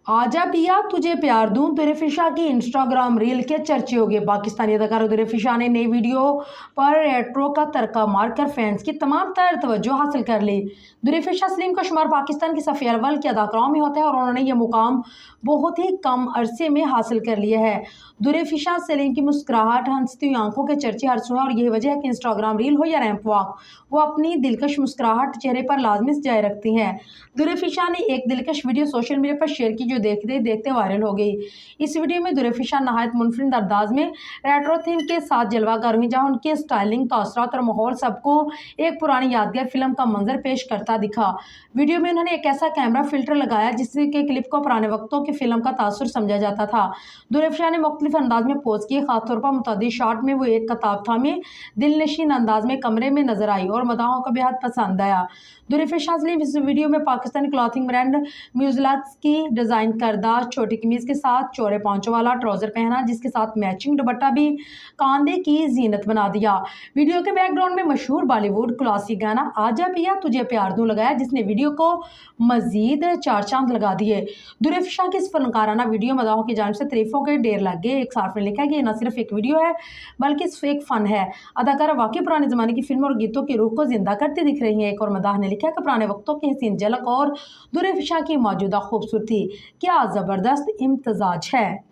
आजा पिया तुझे प्यार दूं दुरेफिशा की इंस्टाग्राम रील के चर्चे हो गए। पाकिस्तानी अदाकारा दुरेफिशा ने नई वीडियो पर रेट्रो का तड़का मारकर फैंस की तमाम तर तवज्जो हासिल कर ली। दुरेफिशा सलीम का शुमार पाकिस्तान की सफ़ी अव्वल की अदाकाराओं में होता है और उन्होंने यह मुकाम बहुत ही कम अरसे में हासिल कर लिया है। दुरेफिशा सलीम की मुस्कुराहट, हंसती हुई आंखों के चर्चे हर सू हैं और यही वजह है कि इंस्टाग्राम रील हो या रैंप वॉक, वो अपनी दिलकश मुस्कुराहट चेहरे पर लाजमी सजाए रखती हैं। दुरेफिशा ने एक दिलकश वीडियो सोशल मीडिया पर शेयर की जो देखते देखते वायरल हो गई। इस वीडियो में दुरेफिशा नहायत मुनफरिद अंदाज में रेट्रो थीम के साथ जलवागर हुई, जहां उनकी स्टाइलिंग, तासरात और माहौल सबको एक पुरानी यादगार फिल्म का मंजर पेश करता दिखा। वीडियो में उन्होंने एक ऐसा कैमरा फिल्टर लगाया जिससे कि क्लिप को पुराने वक्तों की फिल्म का तासुर समझा जाता था। दुरेफिशा ने मुख्तलिफ अंदाज में पोज किए, खासतौर पर मुतअद्दिद शॉट में वो एक किताब थामे दिलनशीन अंदाज में कमरे में नजर आई और मदाहों को बेहद पसंद आया। दुरेफिशा सलीम इस वीडियो में पाकिस्तानी क्लॉथिंग ब्रांड म्यूजलक्स की डिज़ाइन करदा छोटी कमीज के साथ चौड़े पांचों वाला ट्राउजर पहना, जिसके साथ मैचिंग दुपट्टा भी कांधे की जीनत बना दिया। वीडियो के बैकग्राउंड में मशहूर बॉलीवुड क्लासिक गाना आजा पिया तुझे प्यार दूं लगाया, जिसने वीडियो को मजीद चार चांद लगा दिए। दुरेफिशा की इस फनकाराना वीडियो मदाहों की जानिब से तारीफों के ढेर लग गए। एक सार्फ ने लिखा कि ये न सिर्फ एक वीडियो है बल्कि एक फन है। अदाकारा वाकई पुराने ज़माने की फिल्मों और गीतों की रूह को जिंदा करती दिख रही हैं। एक और मदाह ने लिखा कि पुराने वक्तों की हसीन झलक और दुरेफिशा की मौजूदा खूबसूरती क्या ज़बरदस्त इम्तजाज है।